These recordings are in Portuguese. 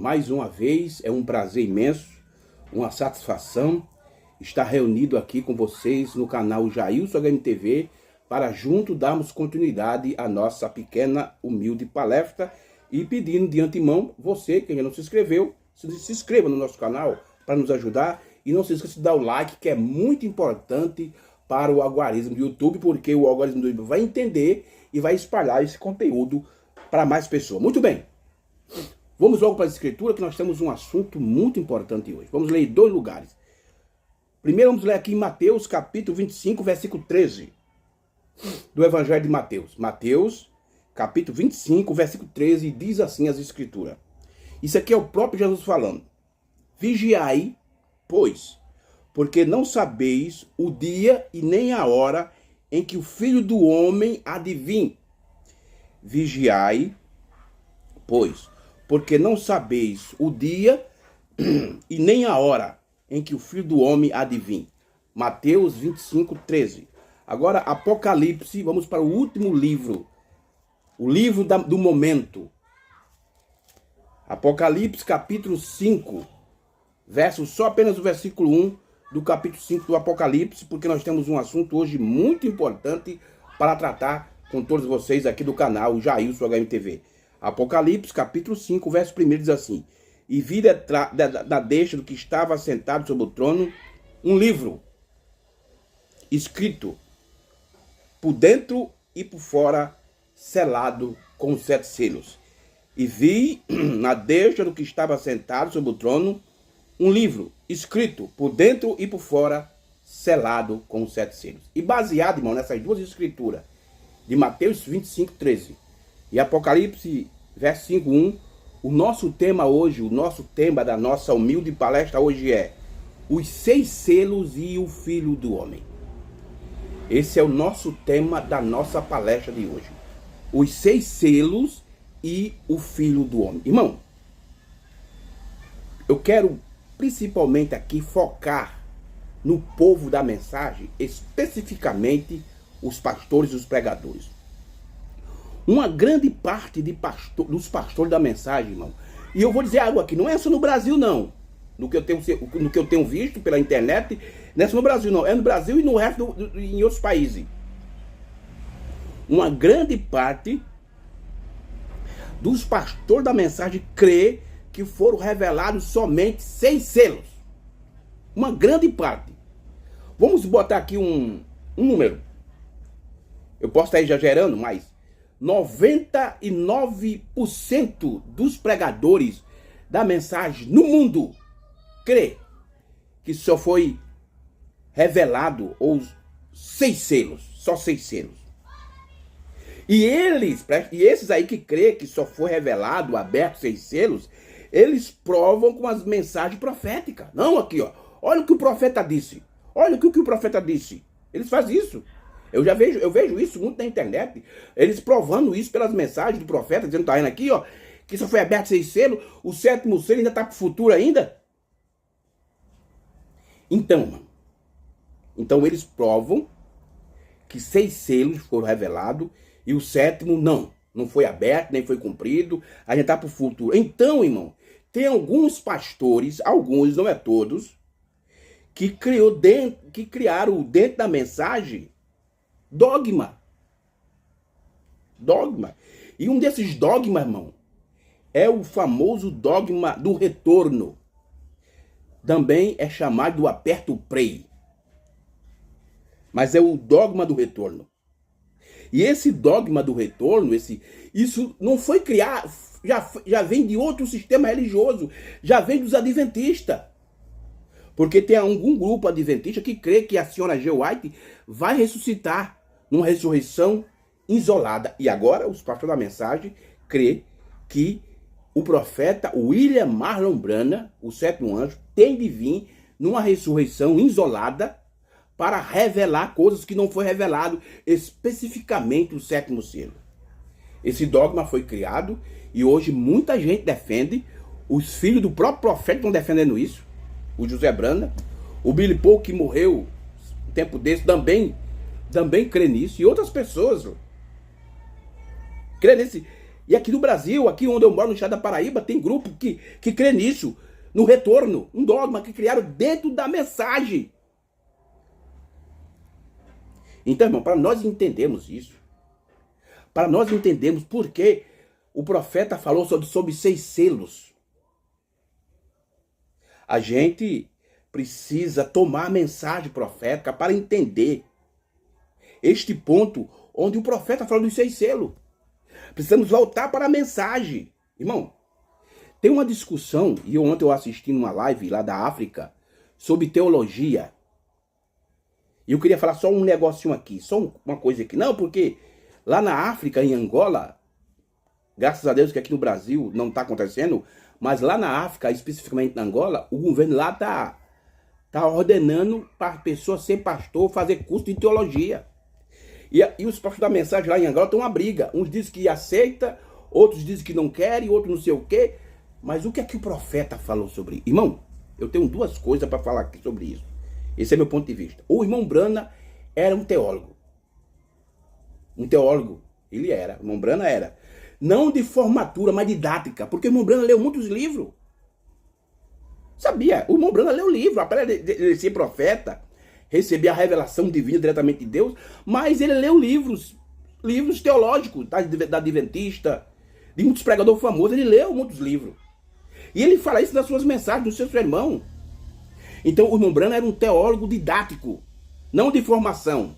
mais uma vez, é um prazer imenso, uma satisfação estar reunido aqui com vocês no canal Jailson HMTV para junto darmos continuidade à nossa pequena, humilde palestra e pedindo de antemão, você que ainda não se inscreveu, se inscreva no nosso canal para nos ajudar e não se esqueça de dar o like, que é muito importante para o algoritmo do YouTube, porque o algoritmo do YouTube vai entender e vai espalhar esse conteúdo para mais pessoas. Muito bem, vamos logo para a escritura, que nós temos um assunto muito importante hoje. Vamos ler em dois lugares. Primeiro vamos ler aqui em Mateus capítulo 25, versículo 13, do Evangelho de Mateus. Mateus capítulo 25, versículo 13, diz assim as escrituras. Isso aqui é o próprio Jesus falando. Vigiai, pois, porque não sabeis o dia e nem a hora em que o Filho do Homem há de vir. Vigiai, pois, porque não sabeis o dia e nem a hora em que o Filho do Homem há de vir. Mateus 25, 13. Agora, Apocalipse, vamos para o último livro. O livro do momento. Apocalipse, capítulo 5. Só apenas o versículo 1 do capítulo 5 do Apocalipse, porque nós temos um assunto hoje muito importante para tratar com todos vocês aqui do canal Jailson HMTV. Apocalipse, capítulo 5, verso 1 diz assim: E vi da deixa do que estava sentado sobre o trono um livro escrito por dentro e por fora, selado com 7 selos. E vi na deixa do que estava sentado sobre o trono um livro escrito por dentro e por fora, selado com 7 selos. E baseado, irmão, nessas duas escrituras, de Mateus 25, 13 e Apocalipse, verso 5, 1, o nosso tema hoje, o nosso tema da nossa humilde palestra hoje é os 6 selos e o Filho do Homem. Esse é o nosso tema da nossa palestra de hoje. Os 6 selos e o Filho do Homem. Irmão, eu quero principalmente aqui focar no povo da mensagem, especificamente os pastores e os pregadores. Uma grande parte dos pastores da mensagem, irmão, e eu vou dizer algo aqui, não é só no Brasil não, no que eu tenho visto pela internet, não é só no Brasil não, é no Brasil e no resto em outros países. Uma grande parte dos pastores da mensagem crê que foram revelados somente 6 selos. Uma grande parte. Vamos botar aqui um número. Eu posso estar exagerando, mas 99% dos pregadores da mensagem no mundo crê que só foi revelado os 6 selos, só 6 selos. E esses aí que crê que só foi revelado, aberto 6 selos, eles provam com as mensagens proféticas. Não aqui, ó. Olha o que o profeta disse. Olha o que o profeta disse. Eles fazem isso. Eu vejo isso muito na internet. Eles provando isso pelas mensagens do profeta, dizendo, tá vendo aqui, ó, que só foi aberto 6 selos, o 7º selo ainda tá pro futuro ainda. Então, mano. Então eles provam que 6 selos foram revelados e o 7º não foi aberto, nem foi cumprido, a gente tá pro futuro. Então, irmão, tem alguns pastores, alguns, não é todos, que criaram dentro da mensagem dogma. E um desses dogmas, irmão, é o famoso dogma do retorno. Também é chamado do aperto play. Mas é o dogma do retorno. E esse dogma do retorno, isso não foi criado, já vem de outro sistema religioso, já vem dos adventistas. Porque tem algum grupo adventista que crê que a senhora G. White vai ressuscitar numa ressurreição isolada. E agora os pastores da mensagem crê que o profeta William Marlon Branham, o 7º anjo, tem de vir numa ressurreição isolada para revelar coisas que não foi revelado, especificamente o 7º selo. Esse dogma foi criado e hoje muita gente defende, os filhos do próprio profeta estão defendendo isso, o José Branham, o Billy Paul, que morreu um tempo desse, também crê nisso, e outras pessoas crê E aqui no Brasil, aqui onde eu moro, no estado da Paraíba, tem grupo que crê nisso, no retorno, um dogma que criaram dentro da mensagem. Então, irmão, para nós entendermos isso, para nós entendermos por que o profeta falou sobre 6 selos, a gente precisa tomar a mensagem profética para entender este ponto onde o profeta falou dos 6 selos. Precisamos voltar para a mensagem. Irmão, tem uma discussão, e ontem eu assisti numa live lá da África, sobre teologia. E eu queria falar só um negocinho aqui, só uma coisa aqui. Não, porque lá na África, em Angola, graças a Deus que aqui no Brasil não está acontecendo, mas lá na África, especificamente na Angola, o governo lá tá ordenando para a pessoa ser pastor, fazer curso de teologia. E os pastores da mensagem lá em Angola estão uma briga. Uns dizem que aceita, outros dizem que não querem, outros não sei o quê. Mas o que é que o profeta falou sobre isso? Irmão, eu tenho 2 coisas para falar aqui sobre isso. Esse é meu ponto de vista. O irmão Brana era um teólogo. Um teólogo. Ele era. O irmão Brana era. Não de formatura, mas didática. Porque o irmão Brana leu muitos livros. Sabia? O irmão Brana leu livro. Apesar de ser profeta, receber a revelação divina diretamente de Deus, mas ele leu livros teológicos da Adventista, de muitos pregadores famosos. Ele leu muitos livros. E ele fala isso nas suas mensagens, no seu sermão. Então o irmão Brana era um teólogo didático, não de formação.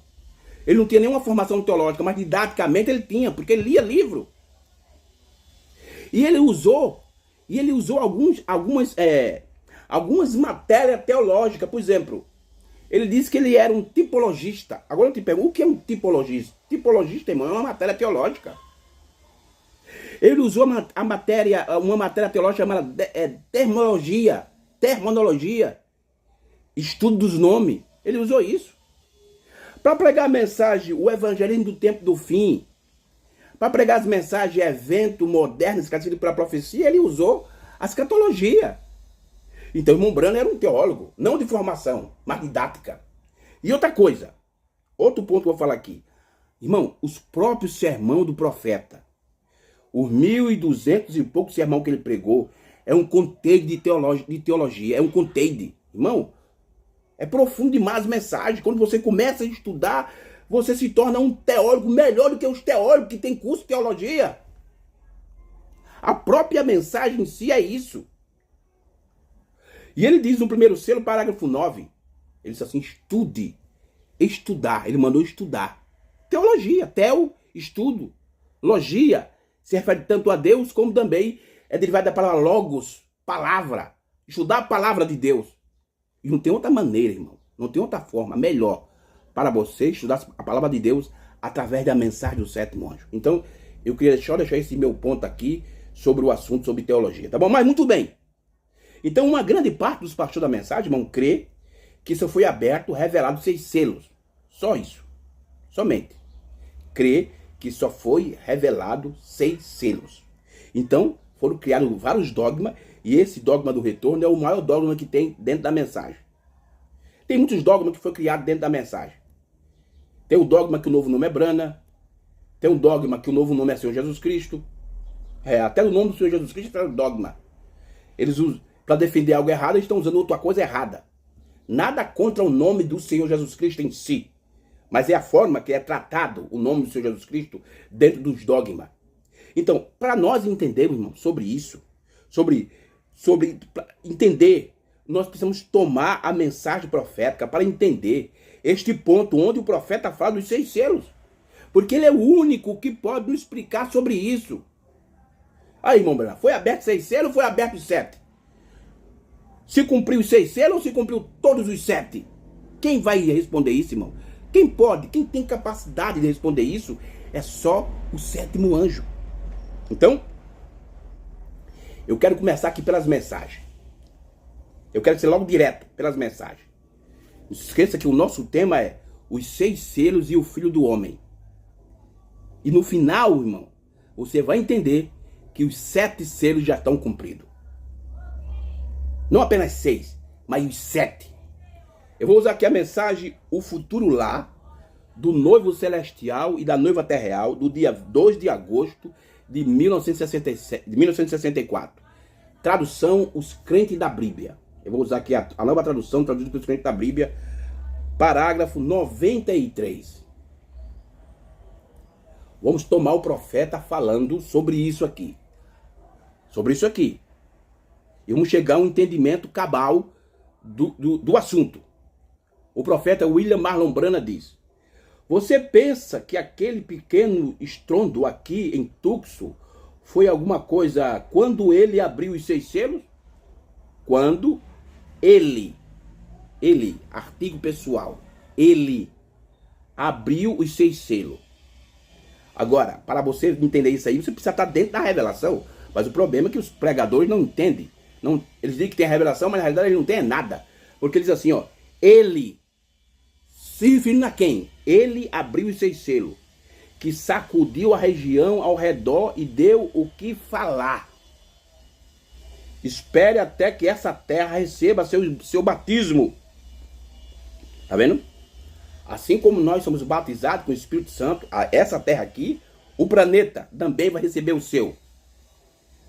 Ele não tinha nenhuma formação teológica, mas didaticamente ele tinha, porque ele lia livro. E ele usou algumas matérias teológicas. Por exemplo, ele disse que ele era um tipologista. Agora eu te pergunto, o que é um tipologista? Tipologista, irmão, é uma matéria teológica. Ele usou uma matéria teológica chamada terminologia, estudo dos nomes. Ele usou isso. Para pregar a mensagem, o evangelismo do tempo do fim, para pregar as mensagens, evento moderno, esclarecido pela profecia, ele usou a escatologia. Então o irmão Brana era um teólogo, não de formação, mas didática. E outra coisa, outro ponto que eu vou falar aqui. Irmão, os próprios sermão do profeta, os 1.200 e poucos sermão que ele pregou, é um conteúdo de teologia, é um conteúdo. Irmão, é profundo demais a mensagem. Quando você começa a estudar, você se torna um teólogo melhor do que os teólogos que têm curso de teologia. A própria mensagem em si é isso. E ele diz no primeiro selo, parágrafo 9, ele diz assim, estudar. Ele mandou estudar. Teologia, estudo. Logia se refere tanto a Deus como também é derivado da palavra logos, palavra. Estudar a palavra de Deus. E não tem outra maneira, irmão. Não tem outra forma melhor para você estudar a palavra de Deus através da mensagem do 7º anjo. Então, eu queria só deixar esse meu ponto aqui sobre o assunto, sobre teologia. Tá bom? Mas muito bem. Então, uma grande parte dos pastores da mensagem, irmão, crê que isso foi aberto, revelado 6 selos. Só isso. Somente. Crê que só foi revelado 6 selos. Então, foram criados vários dogmas, e esse dogma do retorno é o maior dogma que tem dentro da mensagem. Tem muitos dogmas que foram criados dentro da mensagem. Tem o dogma que o novo nome é Brana, tem o dogma que o novo nome é Senhor Jesus Cristo. Até o nome do Senhor Jesus Cristo é o dogma. Eles usam, para defender algo errado, eles estão usando outra coisa errada. Nada contra o nome do Senhor Jesus Cristo em si, mas é a forma que é tratado o nome do Senhor Jesus Cristo dentro dos dogmas. Então, para nós entendermos, irmão, sobre isso, sobre entender, nós precisamos tomar a mensagem profética para entender este ponto onde o profeta fala dos 6 selos. Porque ele é o único que pode nos explicar sobre isso. Aí, irmão Brana, foi aberto 6 selos ou foi aberto 7? Se cumpriu os 6 selos ou se cumpriu todos os 7? Quem vai responder isso, irmão? Quem pode, quem tem capacidade de responder isso é só o 7º anjo. Então, eu quero começar aqui pelas mensagens. Eu quero ser logo direto pelas mensagens. Não se esqueça que o nosso tema é os 6 selos e o Filho do Homem. E no final, irmão, você vai entender que os 7 selos já estão cumpridos. Não apenas 6, mas os 7. Eu vou usar aqui a mensagem O Futuro Lá, do noivo celestial e da noiva terreal, do dia 2 de agosto de 1967, de 1964. Tradução, Os Crentes da Bíblia. Eu vou usar aqui a nova tradução, traduzida pelos Crentes da Bíblia, parágrafo 93. Vamos tomar o profeta falando sobre isso aqui. Sobre isso aqui. E vamos chegar a um entendimento cabal do assunto. O profeta William Marlon Branham diz: você pensa que aquele pequeno estrondo aqui em Tucson foi alguma coisa quando ele abriu os 6 selos? Quando ele, artigo pessoal, ele abriu os 6 selos. Agora, para você entender isso aí, você precisa estar dentro da revelação. Mas o problema é que os pregadores não entendem. Não, eles dizem que tem a revelação, mas na realidade ele não tem nada. Porque eles dizem assim, ó, ele, se referindo a quem? Ele abriu os 6 selos, que sacudiu a região ao redor e deu o que falar. Espere até que essa terra receba seu batismo. Tá vendo? Assim como nós somos batizados com o Espírito Santo, essa terra aqui, o planeta também vai receber o seu.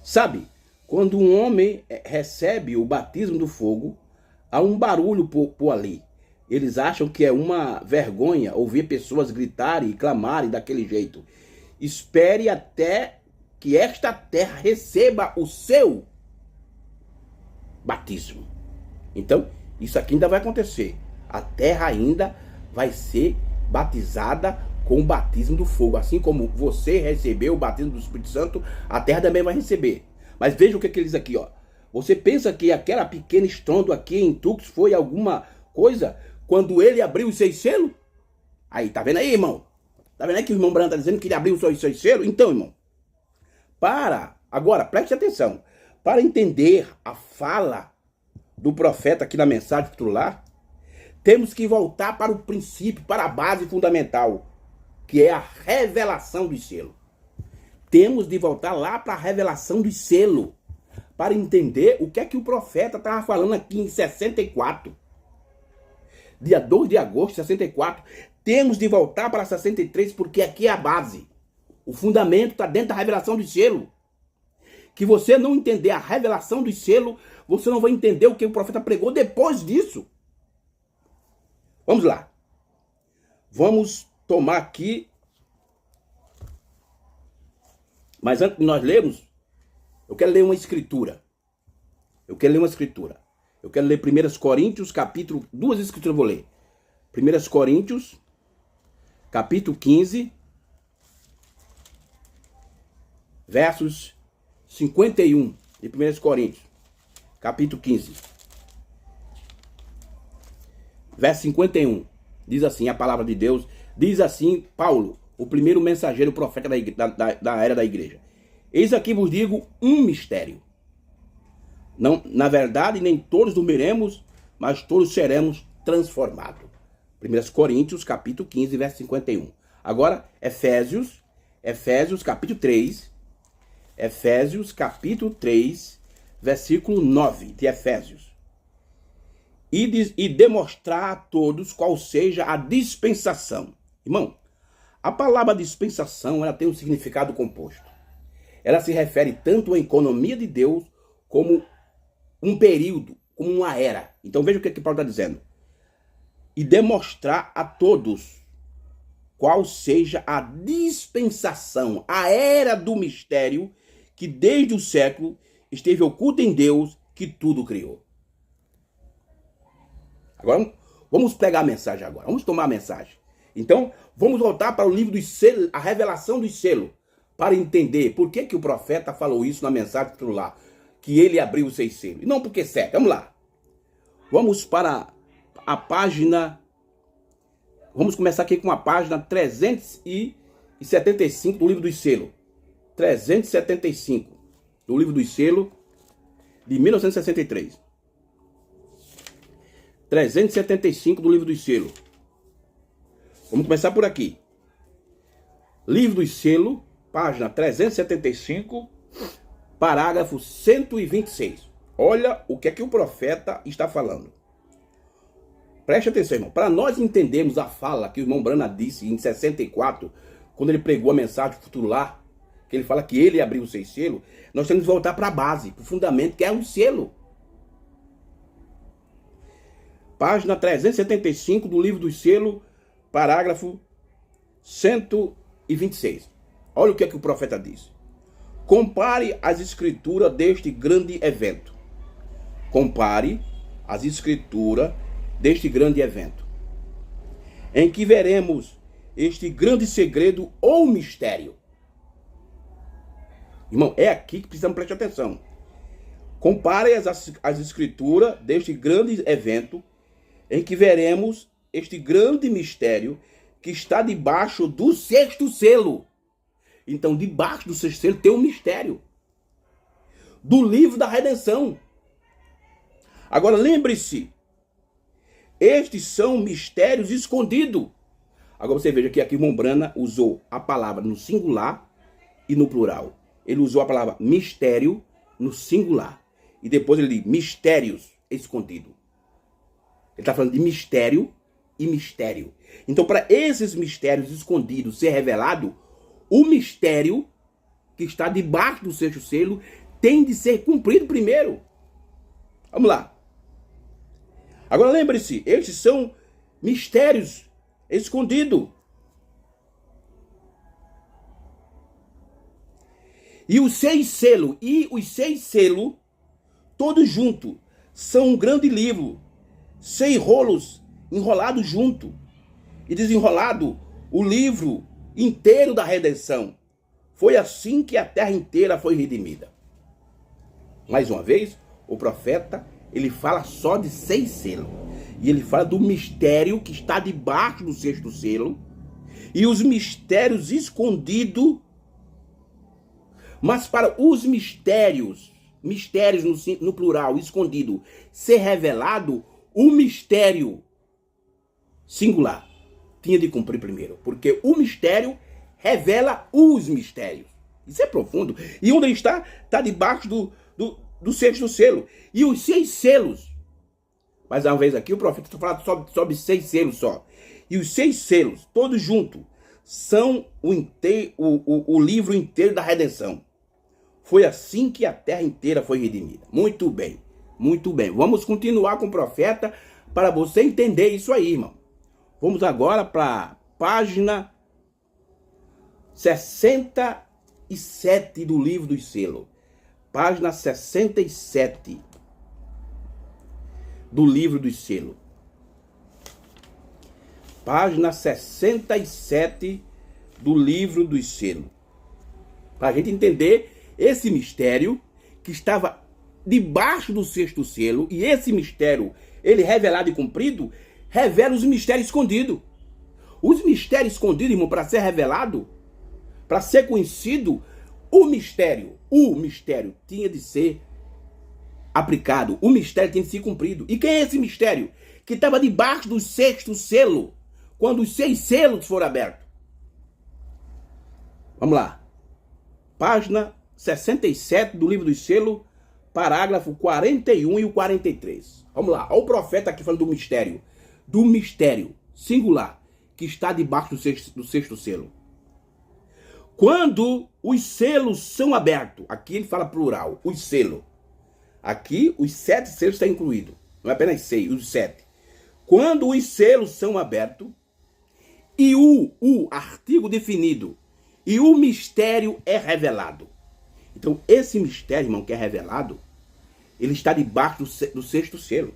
Sabe, quando um homem recebe o batismo do fogo, há um barulho por ali. Eles acham que é uma vergonha ouvir pessoas gritarem e clamarem daquele jeito. Espere até que esta terra receba o seu batismo. Então, isso aqui ainda vai acontecer. A terra ainda vai ser batizada com o batismo do fogo. Assim como você recebeu o batismo do Espírito Santo, a terra também vai receber. Mas veja o que ele diz aqui, ó. Você pensa que aquela pequena estrondo aqui em Tucson foi alguma coisa quando ele abriu os 6 selos? Aí, tá vendo aí, irmão? Tá vendo aí que o irmão Branham tá dizendo que ele abriu os 6 selos? Então, irmão, agora, preste atenção. Para entender a fala do profeta aqui na mensagem titular, temos que voltar para o princípio, para a base fundamental, que é a revelação do selo. Temos de voltar lá para a revelação do selo, para entender o que é que o profeta estava falando aqui em 64. Dia 2 de agosto de 64. Temos de voltar para 63, porque aqui é a base. O fundamento está dentro da revelação do selo. Que você não entender a revelação do selo, você não vai entender o que o profeta pregou depois disso. Vamos lá. Vamos tomar aqui. Mas antes de nós lermos, eu quero ler uma escritura. Eu quero ler 1 Coríntios, capítulo... 2 escrituras eu vou ler. 1 Coríntios, capítulo 15, versos 51 de 1 Coríntios, capítulo 15. Verso 51, diz assim a palavra de Deus, diz assim Paulo, o primeiro mensageiro profeta da era da igreja. Eis aqui vos digo um mistério. Não, na verdade, nem todos dormiremos, mas todos seremos transformados. 1 Coríntios, capítulo 15, verso 51. Agora, Efésios capítulo 3. Efésios, capítulo 3, versículo 9 de Efésios. E demonstrar a todos qual seja a dispensação. Irmão, a palavra dispensação, ela tem um significado composto. Ela se refere tanto à economia de Deus, como um período, como uma era. Então veja o que Paulo está dizendo. E demonstrar a todos qual seja a dispensação, a era do mistério, que desde o século esteve oculta em Deus, que tudo criou. Agora, vamos pegar a mensagem agora. Vamos tomar a mensagem. Então, vamos voltar para o livro dos selos, a revelação dos selos, para entender por que o profeta falou isso na mensagem titular, que ele abriu os 6 selos. E não porque certo. Vamos lá. Vamos para a página... Vamos começar aqui com a página 375 do livro dos selos. 375 do livro dos selos de 1963. 375 do livro dos selos. Vamos começar por aqui. Livro dos selos, página 375, parágrafo 126. Olha o que é que o profeta está falando. Preste atenção, irmão. Para nós entendermos a fala que o irmão Branham disse em 64, quando ele pregou a mensagem futular, que ele fala que ele abriu os 6 selos, nós temos que voltar para a base, para o fundamento, que é o selo. Página 375 do livro dos selos, parágrafo 126. Olha o que é que o profeta diz. Compare as escrituras deste grande evento. Compare as escrituras deste grande evento, em que veremos este grande segredo ou mistério. Irmão, é aqui que precisamos prestar atenção. Compare as escrituras deste grande evento, em que veremos este grande mistério que está debaixo do 6º selo. Então, debaixo do 6º selo tem um mistério do livro da redenção. Agora, lembre-se, estes são mistérios escondidos. Agora você veja que aqui Mombrana usou a palavra no singular e no plural. Ele usou a palavra mistério no singular. E depois ele diz mistérios escondidos. Ele está falando de mistério e mistério. Então, para esses mistérios escondidos ser revelado, o mistério que está debaixo do 6º selo tem de ser cumprido primeiro. Vamos lá. Agora lembre-se, estes são mistérios escondidos. E os 6 selos, todos juntos, são um grande livro. 6 rolos enrolados junto. E desenrolado o livro inteiro da redenção. Foi assim que a terra inteira foi redimida. Mais uma vez, o profeta, ele fala só de 6 selos. E ele fala do mistério que está debaixo do 6º selo. E os mistérios escondidos. Mas para os mistérios no plural, escondido, ser revelado, o mistério singular tinha de cumprir primeiro. Porque o mistério revela os mistérios. Isso é profundo. E onde ele está debaixo do 6º selo. E os 6 selos. Mais uma vez aqui, o profeta está falando sobre 6 selos só. E os 6 selos, todos juntos, são o livro inteiro da redenção. Foi assim que a terra inteira foi redimida. Muito bem, muito bem. Vamos continuar com o profeta para você entender isso aí, irmão. Vamos agora para a página 67 do livro dos selos. Página 67 do livro dos selos. Página 67 do livro dos selos. Para a gente entender esse mistério que estava debaixo do 6º selo. E esse mistério, ele revelado e cumprido, revela os mistérios escondidos. Os mistérios escondidos, irmão, para ser revelado, para ser conhecido, o mistério tinha de ser aplicado. O mistério tinha de ser cumprido. E quem é esse mistério? Que estava debaixo do 6º selo, quando os 6 selos foram abertos. Vamos lá. Página 67 do livro dos selos, parágrafo 41 e o 43. Vamos lá. Olha o profeta aqui falando do mistério singular que está debaixo do 6º selo. Quando os selos são abertos, aqui ele fala plural, os selos. Aqui os 7 selos estão incluídos, não é apenas 6, os 7. Quando os selos são abertos e o artigo definido e o mistério é revelado. Então esse mistério, irmão, que é revelado, ele está debaixo do 6º selo.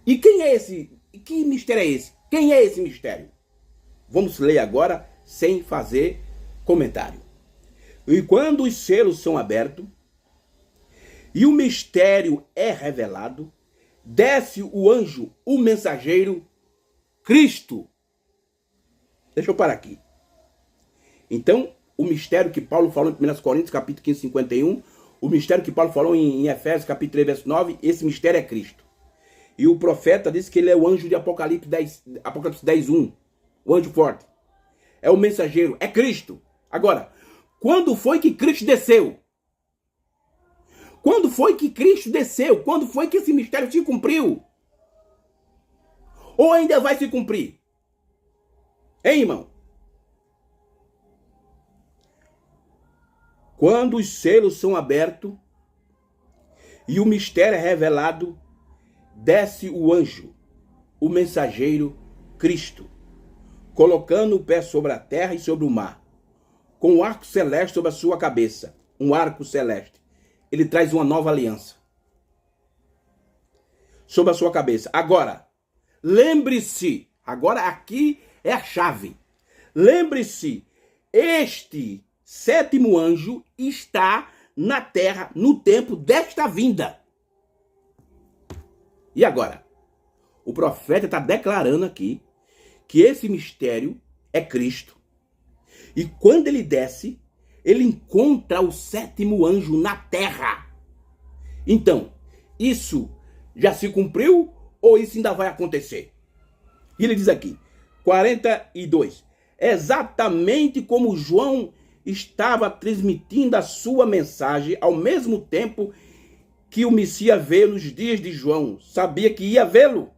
E quem é esse? Que mistério é esse? Quem é esse mistério? Vamos ler agora sem fazer comentário. E quando os selos são abertos e o mistério é revelado, desce o anjo, o mensageiro, Cristo. Deixa eu parar aqui. Então, o mistério que Paulo falou em 1 Coríntios, capítulo 15, 51, o mistério que Paulo falou em Efésios, capítulo 3, verso 9, esse mistério é Cristo. E o profeta disse que ele é o anjo de Apocalipse 10, 1. O anjo forte. É o mensageiro, é Cristo. Agora, quando foi que Cristo desceu? Quando foi que Cristo desceu? Quando foi que esse mistério se cumpriu? Ou ainda vai se cumprir? Hein, irmão? Quando os selos são abertos e o mistério é revelado, desce o anjo, o mensageiro Cristo, colocando o pé sobre a terra e sobre o mar, com o arco celeste sobre a sua cabeça, um arco celeste. Ele traz uma nova aliança sobre a sua cabeça. Agora, lembre-se, agora aqui é a chave. Lembre-se, este sétimo anjo está na terra no tempo desta vinda. E agora? O profeta está declarando aqui que esse mistério é Cristo. E quando ele desce, ele encontra o sétimo anjo na terra. Então, isso já se cumpriu ou isso ainda vai acontecer? E ele diz aqui, 42, exatamente como João estava transmitindo a sua mensagem ao mesmo tempo que o Messias veio nos dias de João, sabia que ia vê-lo,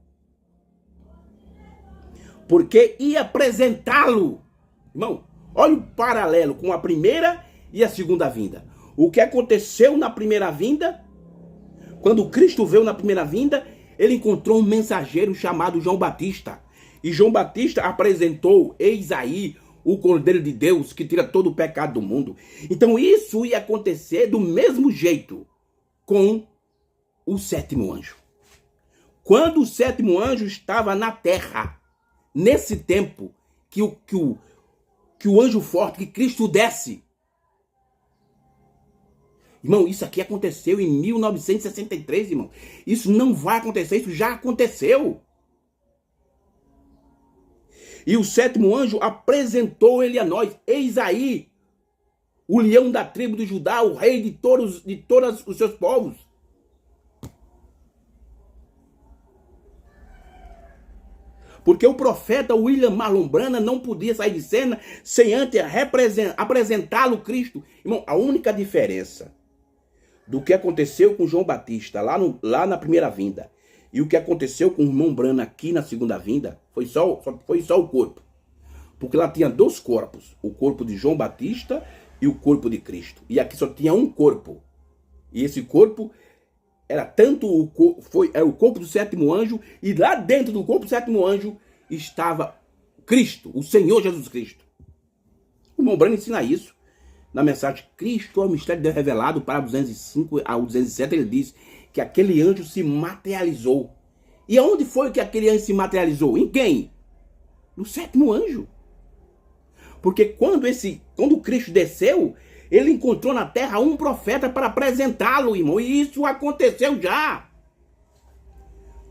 porque ia apresentá-lo. Irmão, olha o paralelo com a primeira e a segunda vinda. O que aconteceu na primeira vinda, quando Cristo veio na primeira vinda, ele encontrou um mensageiro chamado João Batista. E João Batista apresentou, eis aí, o Cordeiro de Deus que tira todo o pecado do mundo. Então isso ia acontecer do mesmo jeito com o sétimo anjo. Quando o sétimo anjo estava na terra, nesse tempo que o anjo forte, que Cristo desce. Irmão, isso aqui aconteceu em 1963, irmão. Isso não vai acontecer, isso já aconteceu. E o sétimo anjo apresentou ele a nós. Eis aí, o leão da tribo de Judá, o rei de todos os seus povos. Porque o profeta William Marlon Branham não podia sair de cena sem antes apresentá-lo Cristo. Irmão, a única diferença do que aconteceu com João Batista lá na primeira vinda e o que aconteceu com o irmão Branham aqui na segunda vinda foi só o corpo. Porque lá tinha dois corpos, o corpo de João Batista e o corpo de Cristo. E aqui só tinha um corpo. E esse corpo era tanto o corpo do sétimo anjo, e lá dentro do corpo do sétimo anjo estava Cristo, o Senhor Jesus Cristo. O irmão Branham ensina isso na mensagem Cristo é o mistério de Deus revelado, para 205 ao 207, ele diz que aquele anjo se materializou. E aonde foi que aquele anjo se materializou? Em quem? No sétimo anjo. Porque quando Cristo desceu, ele encontrou na terra um profeta para apresentá-lo, irmão. E isso aconteceu já.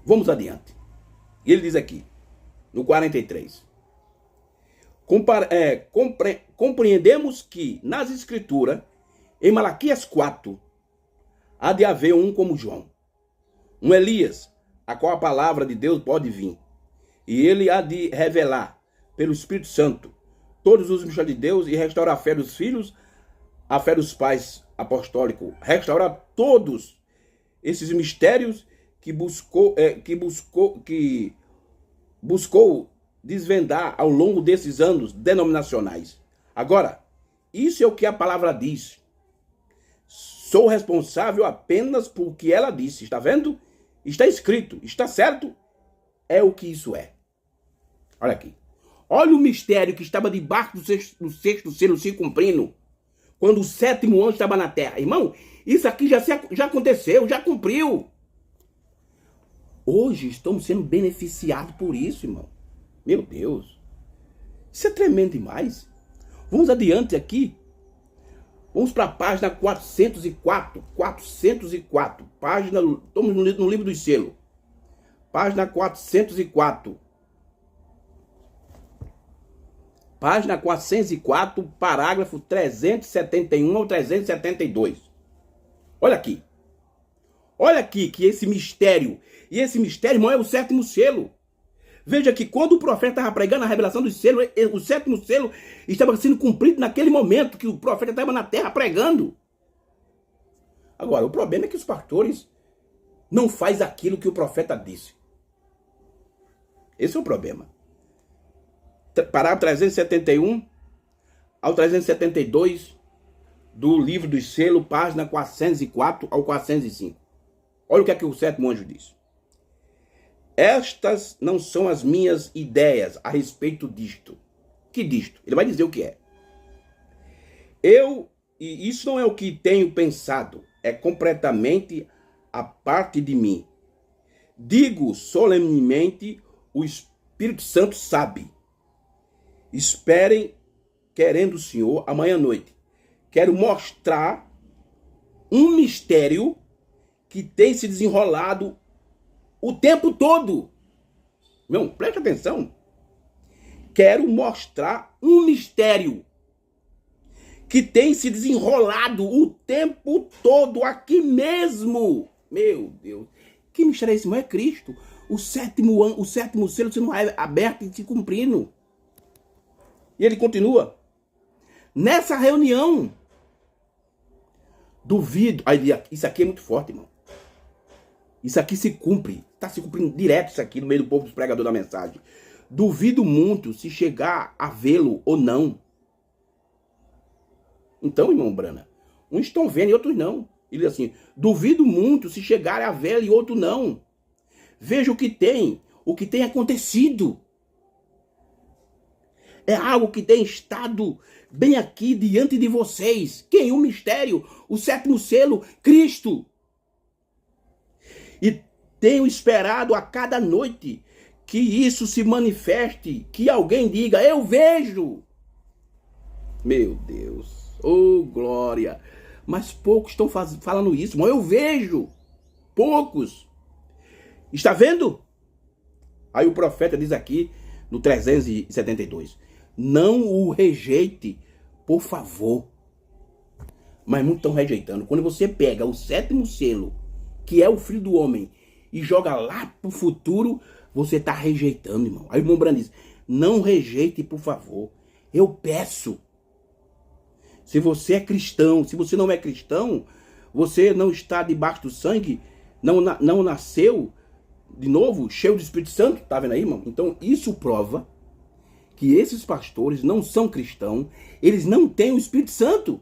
Vamos adiante. Ele diz aqui, no 43. Compreendemos que nas Escrituras, em Malaquias 4, há de haver um como João, um Elias, a qual a palavra de Deus pode vir. E ele há de revelar, pelo Espírito Santo, todos os mistérios de Deus e restaurar a fé dos filhos, a fé dos pais apostólicos, restaurar todos esses mistérios que buscou desvendar ao longo desses anos denominacionais. Agora, isso é o que a palavra diz. Sou responsável apenas por que ela disse. Está vendo? Está escrito. Está certo? É o que isso é. Olha aqui. Olha o mistério que estava debaixo do sexto selo se cumprindo, quando o sétimo anjo estava na terra. Irmão, isso aqui já aconteceu, já cumpriu. Hoje estamos sendo beneficiados por isso, irmão. Meu Deus. Isso é tremendo demais. Vamos adiante aqui. Vamos para a página 404. 404. Estamos no livro dos selos. Página 404. Página 404, parágrafo 371 ao 372. Olha aqui. Olha aqui que esse mistério, e esse mistério, irmão, é o sétimo selo. Veja que quando o profeta estava pregando a revelação dos selos, o sétimo selo estava sendo cumprido naquele momento que o profeta estava na terra pregando. Agora, o problema é que os pastores não fazem aquilo que o profeta disse. Esse é o problema. Parágrafo 371 ao 372 do livro dos selos, página 404 ao 405. Olha o que é que o sétimo anjo diz. Estas não são as minhas ideias a respeito disto. Que disto? Ele vai dizer o que é. E isso não é o que tenho pensado, é completamente a parte de mim. Digo solenemente, o Espírito Santo sabe. Esperem, querendo o Senhor, amanhã à noite. Quero mostrar um mistério que tem se desenrolado o tempo todo. Não, preste atenção. Quero mostrar um mistério que tem se desenrolado o tempo todo aqui mesmo. Meu Deus. Que mistério é esse? Não é Cristo. O sétimo selo sendo aberto e se cumprindo. E ele continua. Nessa reunião, duvido. Isso aqui é muito forte, irmão. Isso aqui se cumpre. Está se cumprindo direto isso aqui no meio do povo dos pregadores da mensagem. Duvido muito se chegar a vê-lo ou não. Então, irmão Brana, uns estão vendo e outros não. Ele diz assim, duvido muito se chegar a vê-lo e outro não. Veja o que tem acontecido. É algo que tem estado bem aqui diante de vocês. Quem? O mistério, o sétimo selo, Cristo. E tenho esperado a cada noite que isso se manifeste, que alguém diga, eu vejo. Meu Deus, oh glória. Mas poucos estão falando isso, mas eu vejo. Poucos. Está vendo? Aí o profeta diz aqui, no 372, não o rejeite, por favor. Mas muitos estão rejeitando. Quando você pega o sétimo selo, que é o Filho do Homem, e joga lá pro futuro, você está rejeitando, irmão. Aí o irmão Brando diz, não rejeite, por favor. Eu peço. Se você é cristão, se você não é cristão, você não está debaixo do sangue, não nasceu de novo, cheio do Espírito Santo, tá vendo aí, irmão? Então isso prova que esses pastores não são cristãos, eles não têm o Espírito Santo.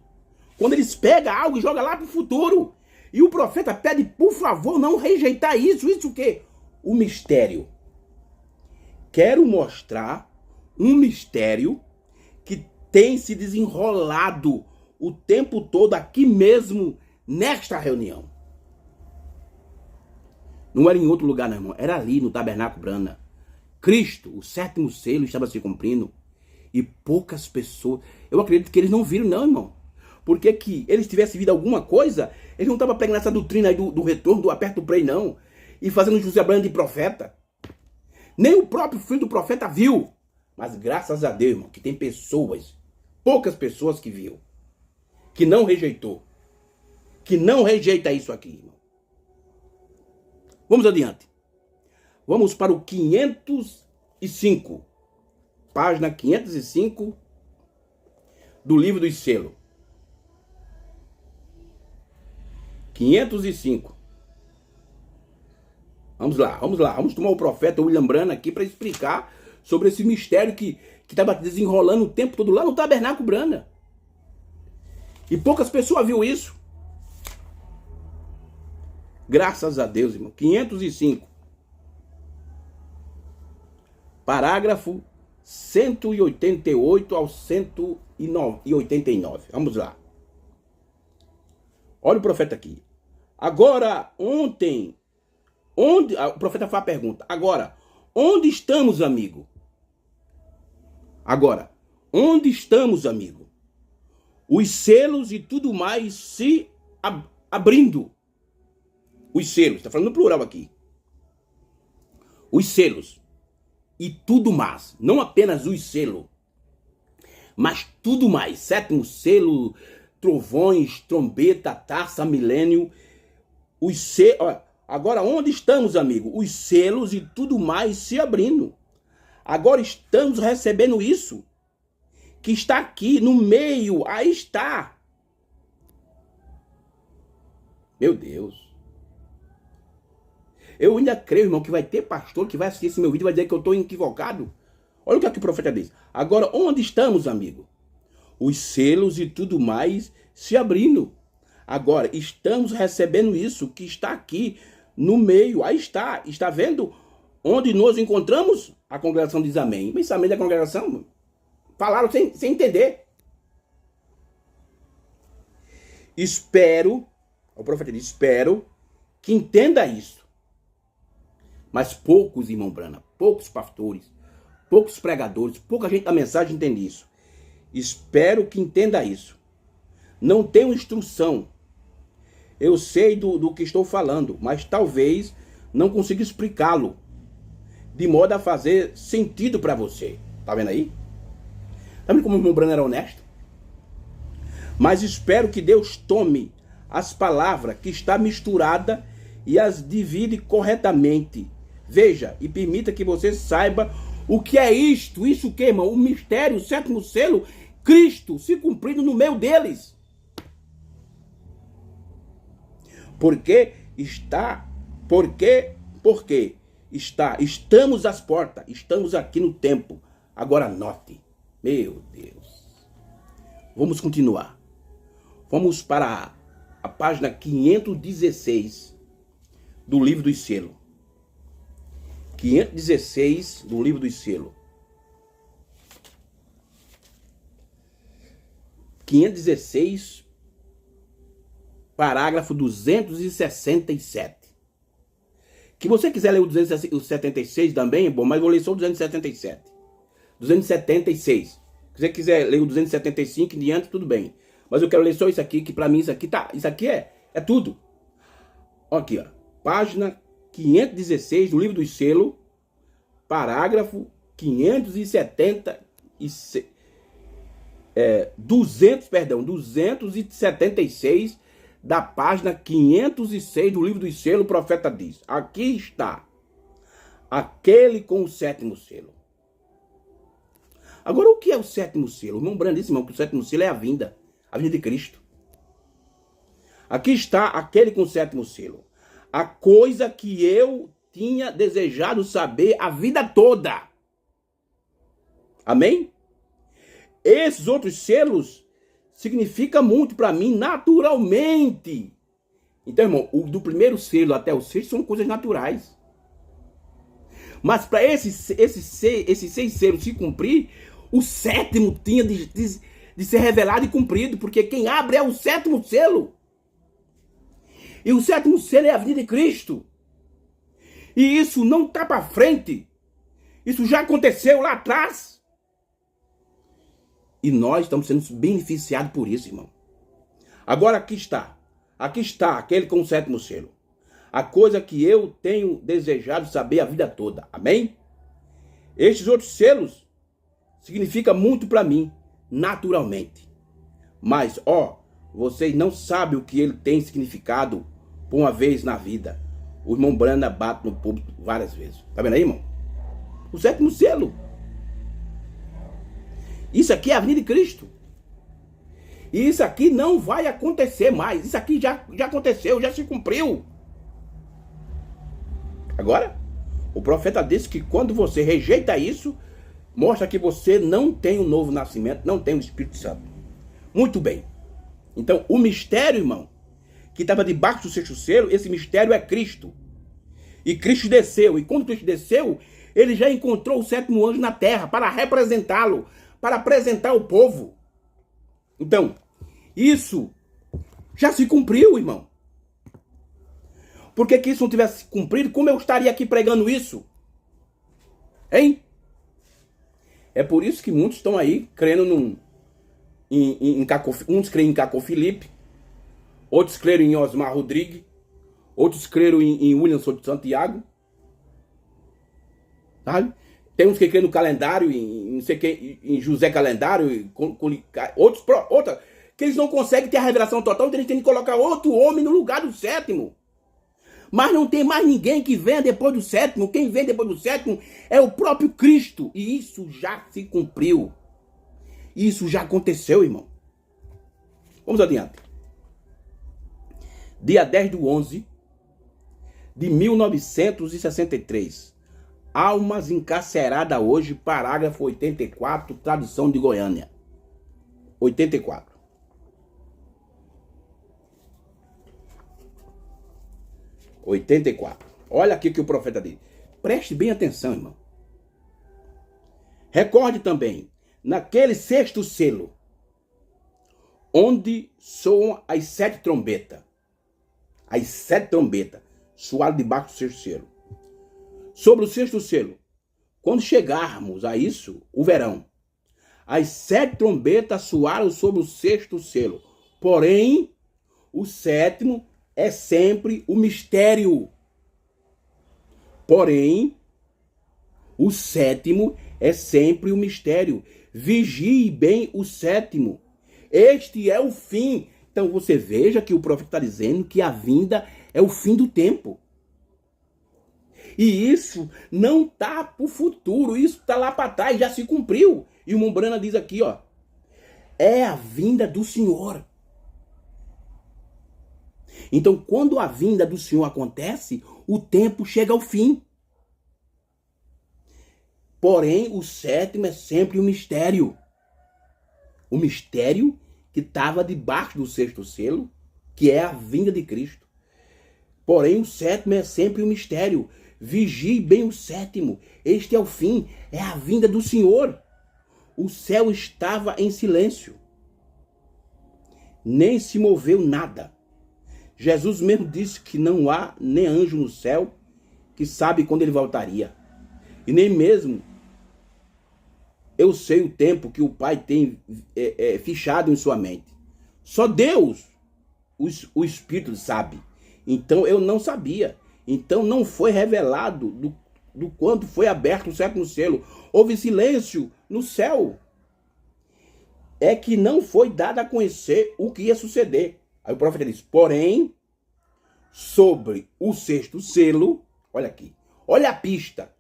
Quando eles pegam algo e jogam lá pro futuro, e o profeta pede, por favor, não rejeitar isso. Isso o quê? O mistério. Quero mostrar um mistério que tem se desenrolado o tempo todo aqui mesmo, nesta reunião. Não era em outro lugar, não, irmão. Era ali, no Tabernáculo Brana. Cristo, o sétimo selo, estava se cumprindo. E poucas pessoas... Eu acredito que eles não viram, não, irmão. Porque que eles tivessem visto alguma coisa, eles não estavam pegando essa doutrina aí do retorno, do aperto do play, não. E fazendo José Brana de profeta. Nem o próprio filho do profeta viu. Mas graças a Deus, irmão, que tem pessoas, poucas pessoas que viu. Que não rejeitou. Que não rejeita isso aqui, irmão. Vamos adiante. Vamos para o 505. Página 505 do livro dos selos. 505. Vamos lá. Vamos tomar o profeta William Branham aqui para explicar sobre esse mistério que estava desenrolando o tempo todo lá no Tabernáculo Branham. E poucas pessoas viu isso. Graças a Deus, irmão. 505. Parágrafo 188 ao 189. Vamos lá. Olha o profeta aqui. Agora, ontem... o profeta faz a pergunta. Agora, onde estamos, amigo? Agora, onde estamos, amigo? Os selos e tudo mais se abrindo. Os selos, está falando no plural aqui. Os selos e tudo mais. Não apenas os selos, mas tudo mais. Sétimo selo, trovões, trombeta, taça, milênio. Os selos... Agora, onde estamos, amigo? Os selos e tudo mais se abrindo. Agora estamos recebendo isso. Que está aqui no meio. Aí está. Meu Deus. Eu ainda creio, irmão, que vai ter pastor que vai assistir esse meu vídeo e vai dizer que eu estou equivocado. Olha o que o profeta diz. Agora, onde estamos, amigo? Os selos e tudo mais se abrindo. Agora, estamos recebendo isso que está aqui no meio. Aí está vendo onde nos encontramos? A congregação diz amém. Mas amém da congregação? Falaram sem entender. Espero, o profeta diz, espero que entenda isso. Mas poucos, irmão Brana, poucos pastores, poucos pregadores, pouca gente da mensagem entende isso. Espero que entenda isso. Não tenho instrução. Eu sei do que estou falando, mas talvez não consiga explicá-lo de modo a fazer sentido para você. Tá vendo aí? Tá vendo como o irmão Brana era honesto? Mas espero que Deus tome as palavras que está misturada e as divide corretamente. Veja e permita que você saiba o que é isto. Isso o que, irmão? O mistério, o sétimo selo, Cristo se cumprindo no meio deles. Porque estamos às portas, estamos aqui no tempo. Agora note, meu Deus. Vamos continuar. Vamos para a página 516 do livro dos selos. 516 do livro dos selos. 516, parágrafo 267. Que você quiser ler o 276 também, é bom, mas vou ler só o 277. 276. Se você quiser ler o 275 em diante, tudo bem. Mas eu quero ler só isso aqui, que pra mim isso aqui é tudo. Ó aqui, ó. Página 516 do livro dos selos, parágrafo 576. 276 da página 506 do livro dos selos, o profeta diz: aqui está aquele com o sétimo selo. Agora, o que é o sétimo selo? O irmão Brana disse, irmão, que o sétimo selo é a vinda de Cristo. Aqui está aquele com o sétimo selo. A coisa que eu tinha desejado saber a vida toda. Amém? Esses outros selos significam muito para mim naturalmente. Então, irmão, do primeiro selo até o sexto são coisas naturais. Mas para esses seis selos se cumprir, o sétimo tinha de ser revelado e cumprido, porque quem abre é o sétimo selo. E o sétimo selo é a vinda de Cristo. E isso não está para frente. Isso já aconteceu lá atrás. E nós estamos sendo beneficiados por isso, irmão. Agora aqui está. Aqui está aquele com o sétimo selo. A coisa que eu tenho desejado saber a vida toda. Amém? Estes outros selos significam muito para mim, naturalmente. Mas, vocês não sabem o que ele tem significado por uma vez na vida. O irmão Brana bate no público várias vezes. Tá vendo aí, irmão? O sétimo selo. Isso aqui é a vinda de Cristo. E isso aqui não vai acontecer mais. Isso aqui já aconteceu, já se cumpriu. Agora, o profeta disse que quando você rejeita isso, mostra que você não tem um novo nascimento, não tem o Espírito Santo. Muito bem. Então, o mistério, irmão, que estava debaixo do sexto selo, esse mistério é Cristo. E Cristo desceu. E quando Cristo desceu, ele já encontrou o sétimo anjo na terra para representá-lo, para apresentar o povo. Então, isso já se cumpriu, irmão. Porque que isso não tivesse cumprido, como eu estaria aqui pregando isso? Hein? É por isso que muitos estão aí crendo uns creem em Caco Felipe, outros creram em Osmar Rodrigues, outros creram em William Souto de Santiago. Sabe? Tem uns que creem no calendário, em José Calendário, outros que eles não conseguem ter a revelação total, então eles têm que colocar outro homem no lugar do sétimo. Mas não tem mais ninguém que venha depois do sétimo. Quem vem depois do sétimo é o próprio Cristo. E isso já se cumpriu. Isso já aconteceu, irmão. Vamos adiante. Dia 10/11 de 1963. Almas encarceradas hoje, parágrafo 84, tradução de Goiânia. 84. 84. Olha aqui o que o profeta diz. Preste bem atenção, irmão. Recorde também, naquele sexto selo, onde soam as 7 trombetas. As 7 trombetas soaram debaixo do sexto selo. Sobre o sexto selo, quando chegarmos a isso, o verão, as 7 trombetas soaram sobre o sexto selo. Porém, o sétimo é sempre o mistério. Porém, o sétimo é sempre o mistério. Vigie bem o sétimo. Este é o fim. Então você veja que o profeta está dizendo que a vinda é o fim do tempo. E isso não está para o futuro, isso está lá para trás, já se cumpriu. E o Mombrana diz aqui, ó, é a vinda do Senhor. Então, quando a vinda do Senhor acontece, o tempo chega ao fim. Porém, o sétimo é sempre um mistério. O mistério que estava debaixo do sexto selo, que é a vinda de Cristo. Porém, o sétimo é sempre um mistério. Vigie bem o sétimo. Este é o fim, é a vinda do Senhor. O céu estava em silêncio. Nem se moveu nada. Jesus mesmo disse que não há nem anjo no céu que sabe quando ele voltaria. E nem mesmo eu sei o tempo que o Pai tem fichado em sua mente. Só Deus, o Espírito, sabe. Então eu não sabia. Então não foi revelado do quanto foi aberto o sétimo selo. Houve silêncio no céu. É que não foi dado a conhecer o que ia suceder. Aí o profeta diz, porém, sobre o sexto selo, olha aqui, olha a pista,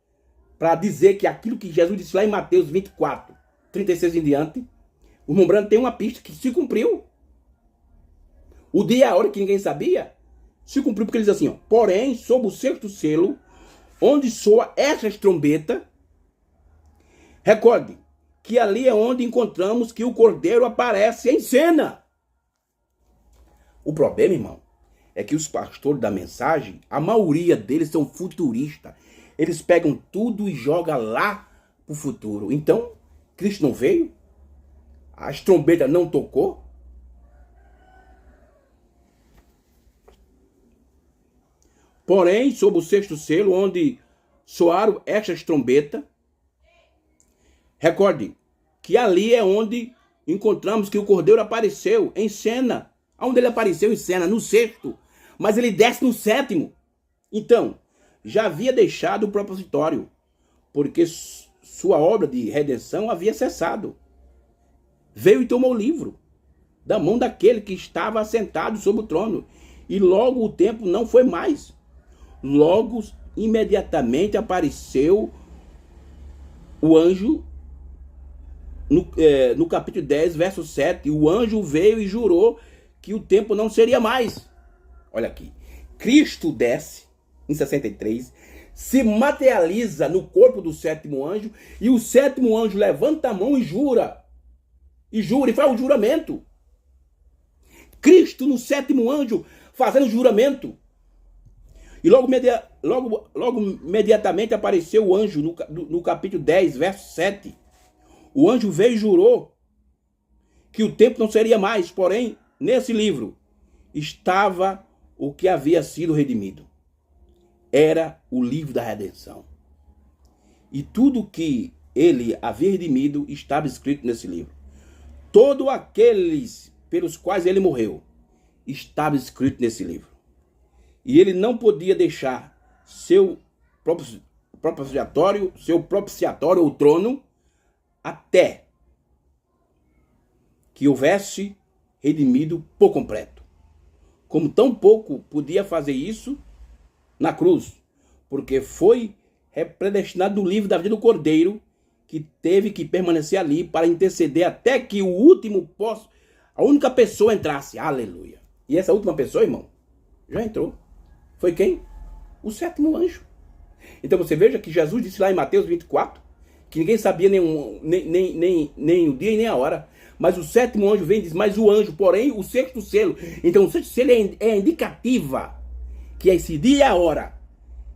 para dizer que aquilo que Jesus disse lá em Mateus 24, 36 em diante, o Mombrana tem uma pista que se cumpriu. O dia e a hora que ninguém sabia, se cumpriu porque ele diz assim, ó, porém, sob o sexto selo, onde soa essas trombetas, recorde que ali é onde encontramos que o Cordeiro aparece em cena. O problema, irmão, é que os pastores da mensagem, a maioria deles são futuristas. Eles pegam tudo e jogam lá pro futuro. Então, Cristo não veio? As trombetas não tocou? Porém, sob o sexto selo, onde soaram estas trombetas, recorde que ali é onde encontramos que o Cordeiro apareceu em cena. Onde ele apareceu em cena? No sexto. Mas ele desce no sétimo. Então, já havia deixado o propositório, porque sua obra de redenção havia cessado. Veio e tomou o livro da mão daquele que estava assentado sobre o trono. E logo o tempo não foi mais. Logo, imediatamente apareceu o anjo, no capítulo 10, verso 7. O anjo veio e jurou que o tempo não seria mais. Olha aqui. Cristo desce, em 63, se materializa no corpo do sétimo anjo, e o sétimo anjo levanta a mão e jura. E faz o juramento. Cristo no sétimo anjo fazendo juramento. E logo imediatamente apareceu o anjo no capítulo 10, verso 7. O anjo veio e jurou que o tempo não seria mais, porém, nesse livro estava o que havia sido redimido. Era o livro da redenção. E tudo que ele havia redimido estava escrito nesse livro. Todos aqueles pelos quais ele morreu estava escrito nesse livro. E ele não podia deixar seu propiciatório ou trono até que houvesse redimido por completo. Como tão pouco podia fazer isso na cruz, porque foi predestinado no livro da vida do Cordeiro, que teve que permanecer ali para interceder até que a única pessoa entrasse. Aleluia. E essa última pessoa, irmão, já entrou. Foi quem? O sétimo anjo. Então você veja que Jesus disse lá em Mateus 24, que ninguém sabia nem o dia e nem a hora. Mas o sétimo anjo vem e diz, mas o anjo, porém, o sexto selo. Então o sexto selo é indicativa que esse dia e a hora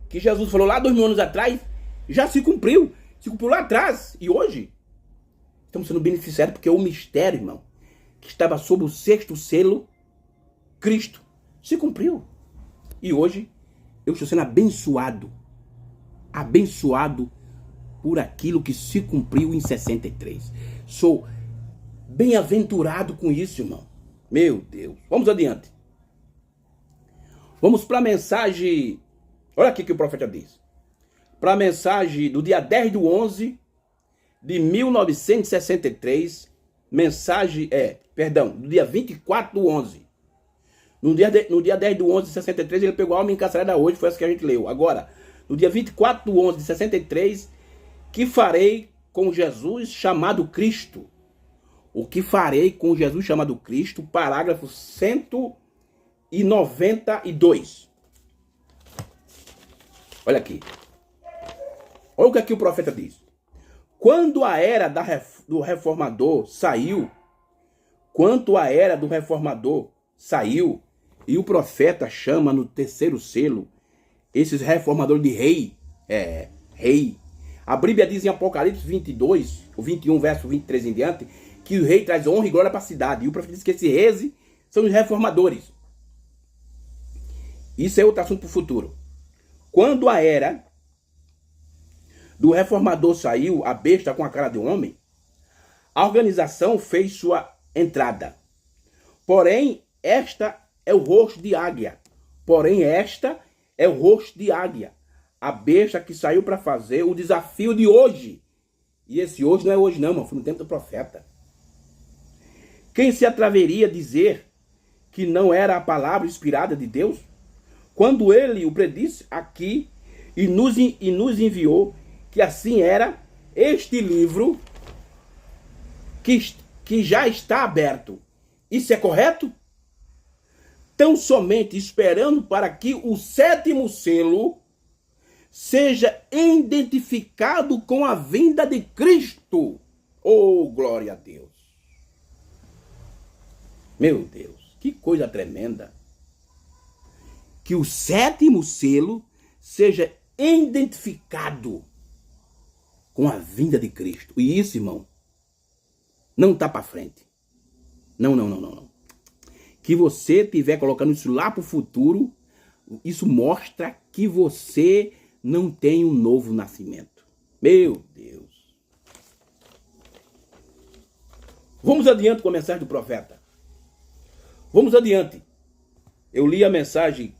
que Jesus falou lá 2000 anos atrás, já se cumpriu. Se cumpriu lá atrás. E hoje, estamos sendo beneficiados porque o mistério, irmão, que estava sob o sexto selo, Cristo, se cumpriu. E hoje, eu estou sendo abençoado. Abençoado por aquilo que se cumpriu em 63. Sou bem-aventurado com isso, irmão. Meu Deus. Vamos adiante. Vamos para a mensagem. Olha aqui que o profeta diz. Para a mensagem do dia 10/11 de 1963. Mensagem do dia 24/11. No dia 10/11 de 63, ele pegou a alma encarcerada hoje, foi essa que a gente leu. Agora, no dia 24/11 de 63, que farei com Jesus chamado Cristo? O que farei com Jesus chamado Cristo? Parágrafo 192. Olha aqui. Olha o que aqui o profeta diz. Quando a era do reformador saiu, e o profeta chama no terceiro selo esses reformadores de rei. Rei. A Bíblia diz em Apocalipse 22, o 21, verso 23 em diante, que o rei traz honra e glória para a cidade. E o profeta diz que esses reis são os reformadores. Isso é outro assunto para o futuro. Quando a era do reformador saiu, a besta com a cara de homem, a organização fez sua entrada. Porém, esta é o rosto de águia. A besta que saiu para fazer o desafio de hoje. E esse hoje não é hoje não, foi no tempo do profeta. Quem se atreveria a dizer que não era a palavra inspirada de Deus? Quando ele o predisse aqui e nos enviou que assim era este livro que já está aberto. Isso é correto? Tão somente esperando para que o sétimo selo seja identificado com a vinda de Cristo. Oh, glória a Deus. Meu Deus, que coisa tremenda. Que o sétimo selo seja identificado com a vinda de Cristo. E isso, irmão, não está para frente. Não. Que você estiver colocando isso lá para o futuro, isso mostra que você não tem um novo nascimento. Meu Deus. Vamos adiante com a mensagem do profeta. Vamos adiante. Eu li a mensagem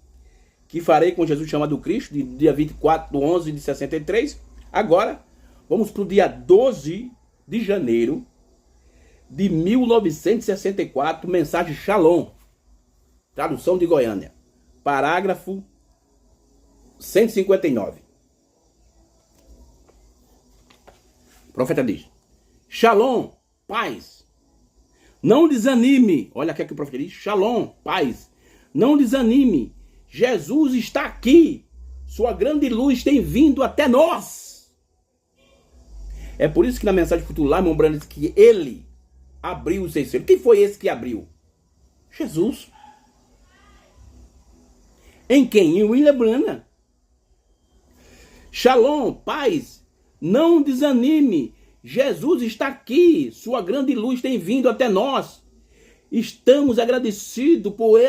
que farei com Jesus chamado Cristo, de dia 24/11 de 63. Agora, vamos para o dia 12 de janeiro de 1964, mensagem Shalom, tradução de Goiânia, parágrafo 159. O profeta diz: Shalom, paz. Não desanime. Olha aqui que o profeta diz: Shalom, paz. Não desanime. Jesus está aqui. Sua grande luz tem vindo até nós. É por isso que na mensagem futuro lá, meu Brando, diz que ele abriu os seis selos. Quem foi esse que abriu? Jesus. Em quem? Em William Branham. Shalom, paz. Não desanime. Jesus está aqui. Sua grande luz tem vindo até nós. Estamos agradecidos por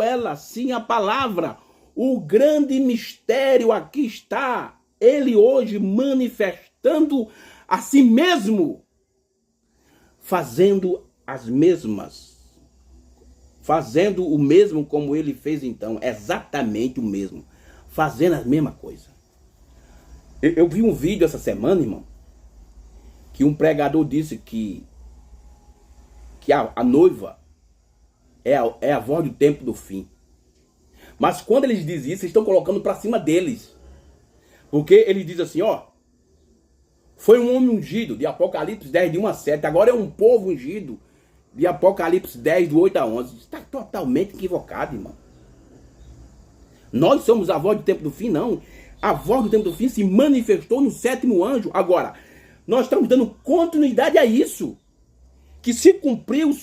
ela, sim, a palavra. O grande mistério aqui está. Ele hoje manifestando a si mesmo. Fazendo as mesmas. Fazendo o mesmo como ele fez então. Exatamente o mesmo. Fazendo a mesma coisa. Eu vi um vídeo essa semana, irmão, que um pregador disse que a noiva é a voz do tempo do fim. Mas quando eles dizem isso, eles estão colocando para cima deles. Porque eles dizem assim, ó, foi um homem ungido, de Apocalipse 10, de 1 a 7. Agora é um povo ungido, de Apocalipse 10, do 8 a 11. Está totalmente equivocado, irmão. Nós somos a voz do tempo do fim, não. A voz do tempo do fim se manifestou no sétimo anjo. Agora, nós estamos dando continuidade a isso, que se cumpriu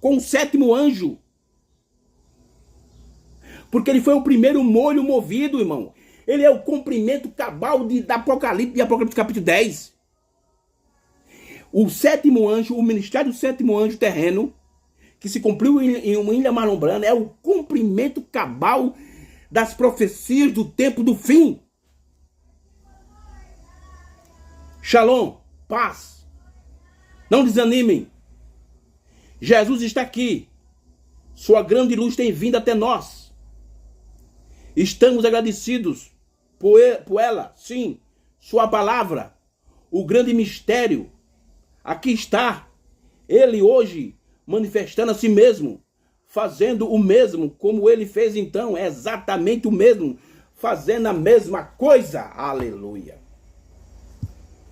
com o sétimo anjo. Porque ele foi o primeiro molho movido, irmão. Ele é o cumprimento cabal da Apocalipse, de Apocalipse capítulo 10. O sétimo anjo, o ministério do sétimo anjo terreno, que se cumpriu em uma ilha malombrana, é o cumprimento cabal das profecias do tempo do fim. Shalom, paz. Não desanimem. Jesus está aqui. Sua grande luz tem vindo até nós. Estamos agradecidos por ela, sim. Sua palavra, o grande mistério. Aqui está. Ele hoje manifestando a si mesmo, fazendo o mesmo como ele fez então, é exatamente o mesmo, fazendo a mesma coisa. Aleluia.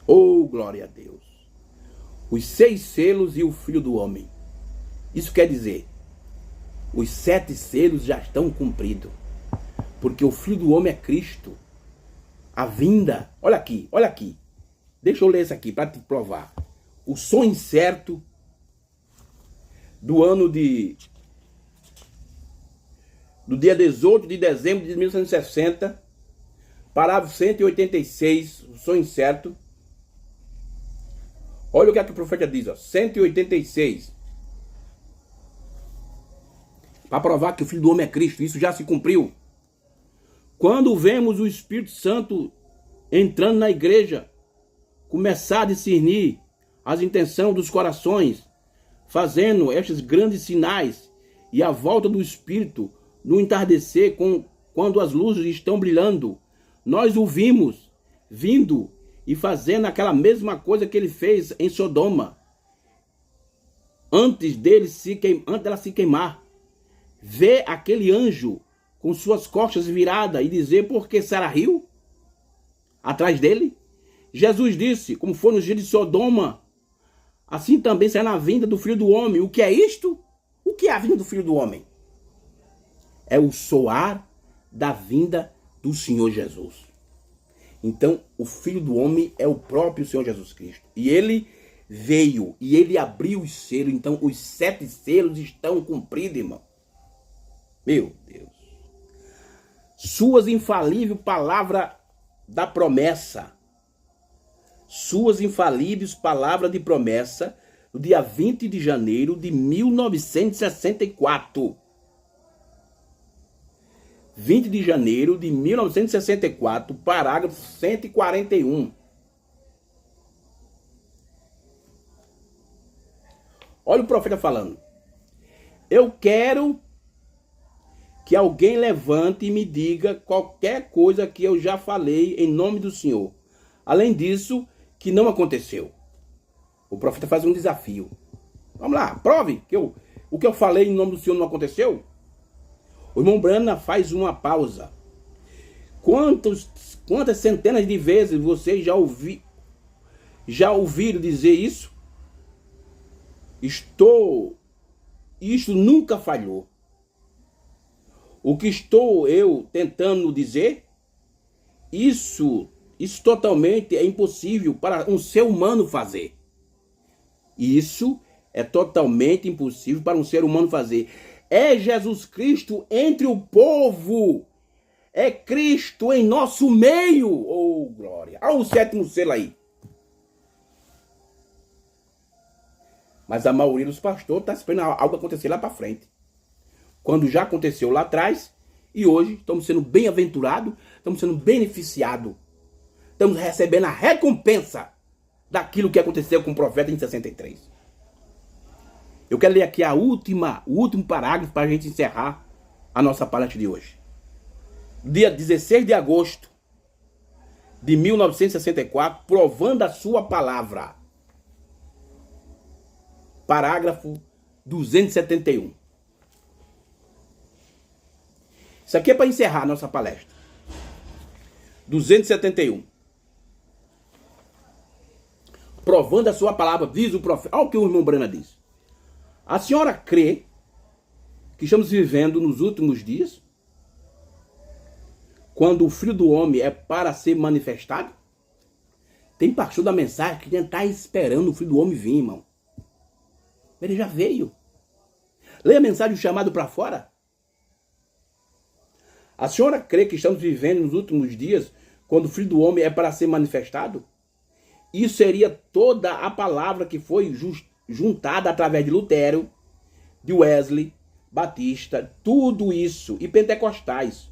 Oh, glória a Deus. Os 6 selos e o Filho do Homem. Isso quer dizer, os 7 selos já estão cumpridos. Porque o Filho do Homem é Cristo. A vinda. Olha aqui, olha aqui. Deixa eu ler isso aqui para te provar. O som incerto do ano do dia 18 de dezembro de 1960, parágrafo 186, o som incerto. Olha o que o profeta diz, ó, 186. Para provar que o Filho do Homem é Cristo, isso já se cumpriu. Quando vemos o Espírito Santo entrando na igreja, começar a discernir as intenções dos corações, fazendo estes grandes sinais, e a volta do Espírito no entardecer, quando as luzes estão brilhando, nós o vimos vindo e fazendo aquela mesma coisa que ele fez em Sodoma, antes dela se queimar. Ver aquele anjo com suas costas viradas e dizer: por que Sara riu? Atrás dele. Jesus disse: como foi nos dias de Sodoma, assim também será na vinda do Filho do Homem. O que é isto? O que é a vinda do Filho do Homem? É o soar da vinda do Senhor Jesus. Então, o Filho do Homem é o próprio Senhor Jesus Cristo. E ele veio e ele abriu os selos. Então, os 7 selos estão cumpridos, irmão. Meu Deus. Suas infalíveis palavras da promessa. Suas infalíveis palavras de promessa, no dia 20 de janeiro de 1964. 20 de janeiro de 1964, parágrafo 141. Olha o profeta falando. Eu quero que alguém levante e me diga qualquer coisa que eu já falei em nome do Senhor. Além disso, que não aconteceu. O profeta faz um desafio. Vamos lá, prove que o que eu falei em nome do Senhor não aconteceu. O irmão Brana faz uma pausa. Quantas centenas de vezes vocês já ouviram dizer isso? Isto nunca falhou. O que estou eu tentando dizer? Isso totalmente é impossível para um ser humano fazer. Isso é totalmente impossível para um ser humano fazer. É Jesus Cristo entre o povo. É Cristo em nosso meio. Oh, glória. Olha o 7º selo aí. Mas a maioria dos pastores está esperando algo acontecer lá para frente. Quando já aconteceu lá atrás. E hoje estamos sendo bem-aventurados. Estamos sendo beneficiados. Estamos recebendo a recompensa daquilo que aconteceu com o profeta em 63. Eu quero ler aqui o último parágrafo para a gente encerrar a nossa palestra de hoje. Dia 16 de agosto de 1964, provando a sua palavra. Parágrafo 271. Isso aqui é para encerrar a nossa palestra. 271. Provando a sua palavra, diz o profeta. Olha o que o irmão Brana diz. A senhora crê que estamos vivendo nos últimos dias? Quando o Filho do Homem é para ser manifestado? Tem pastor da mensagem que ainda está esperando o Filho do Homem vir, irmão. Ele já veio. Leia a mensagem do chamado para fora. A senhora crê que estamos vivendo nos últimos dias, quando o Filho do Homem é para ser manifestado? Isso seria toda a palavra que foi juntada através de Lutero, de Wesley, Batista, tudo isso, e pentecostais.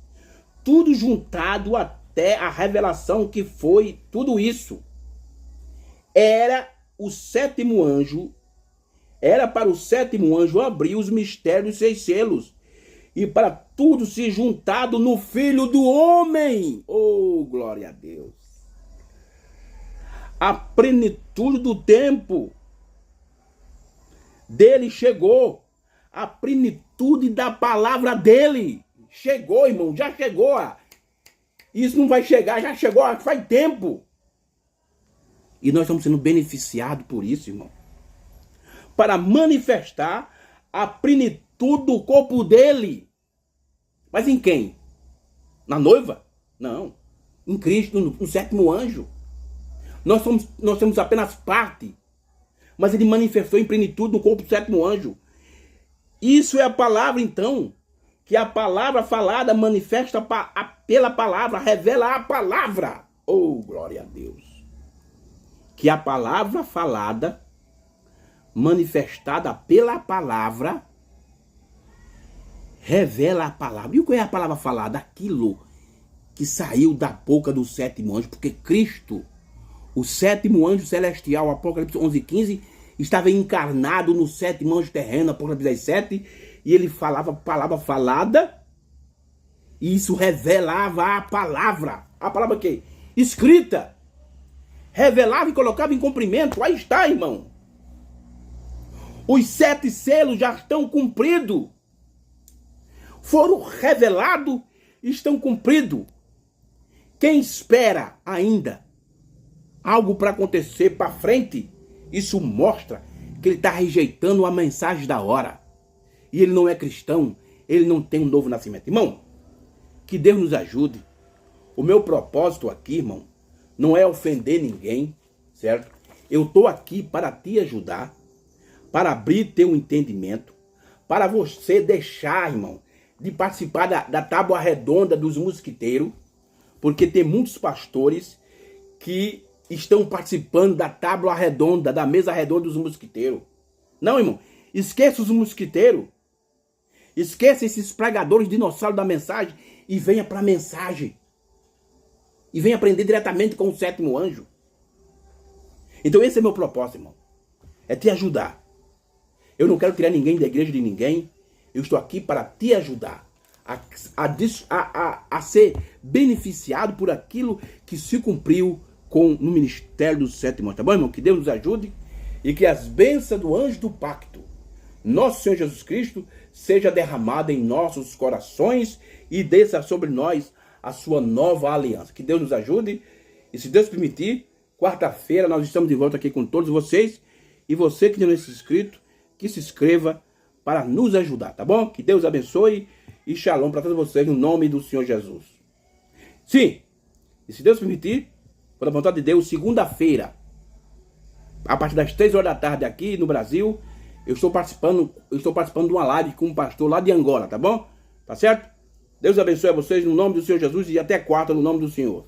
Tudo juntado até a revelação que foi tudo isso. Era o sétimo anjo, era para o sétimo anjo abrir os mistérios dos 6 selos. E para tudo se juntado no Filho do Homem. Oh, glória a Deus. A plenitude do tempo dele chegou. A plenitude da palavra dele chegou, irmão, já chegou. Isso não vai chegar, já chegou, faz tempo. E nós estamos sendo beneficiados por isso, irmão. Para manifestar a plenitude do corpo dele. Mas em quem? Na noiva? Não. Em Cristo, no sétimo anjo. Nós temos apenas parte. Mas ele manifestou em plenitude no corpo do sétimo anjo. Isso é a palavra, então. Que a palavra falada manifesta pela palavra, revela a palavra. Oh, glória a Deus. Que a palavra falada, manifestada pela palavra, revela a palavra. E o que é a palavra falada? Aquilo que saiu da boca do sétimo anjo. Porque Cristo, o sétimo anjo celestial, Apocalipse 11:15, estava encarnado no sétimo anjo terreno, Apocalipse 17, e ele falava palavra falada, e isso revelava a palavra. A palavra que? Escrita. Revelava e colocava em cumprimento. Aí está, irmão. Os 7 selos já estão cumpridos. Foram revelados e estão cumpridos. Quem espera ainda algo para acontecer para frente, isso mostra que ele está rejeitando a mensagem da hora. E ele não é cristão, ele não tem um novo nascimento. Irmão, que Deus nos ajude. O meu propósito aqui, irmão, não é ofender ninguém, certo? Eu estou aqui para te ajudar, para abrir teu entendimento, para você deixar, irmão, de participar da tábua redonda dos mosquiteiros, porque tem muitos pastores que estão participando da tábua redonda, da mesa redonda dos mosquiteiros. Não, irmão, esqueça os mosquiteiros, esqueça esses pregadores dinossauros da mensagem e venha para a mensagem. E venha aprender diretamente com o sétimo anjo. Então esse é meu propósito, irmão. É te ajudar. Eu não quero tirar ninguém da igreja de ninguém. Eu estou aqui para te ajudar a ser beneficiado por aquilo que se cumpriu no ministério do sétimo anjo. Tá bom, irmão? Que Deus nos ajude e que as bênçãos do anjo do pacto, nosso Senhor Jesus Cristo, seja derramada em nossos corações e desça sobre nós a sua nova aliança. Que Deus nos ajude e, se Deus permitir, quarta-feira nós estamos de volta aqui com todos vocês. E você que não é inscrito, que se inscreva para nos ajudar, tá bom? Que Deus abençoe e shalom para todos vocês no nome do Senhor Jesus. Sim, e se Deus permitir, por a vontade de Deus, segunda-feira, a partir das 3 horas da tarde aqui no Brasil, eu estou participando de uma live com um pastor lá de Angola, tá bom? Tá certo? Deus abençoe a vocês no nome do Senhor Jesus e até quarta no nome do Senhor.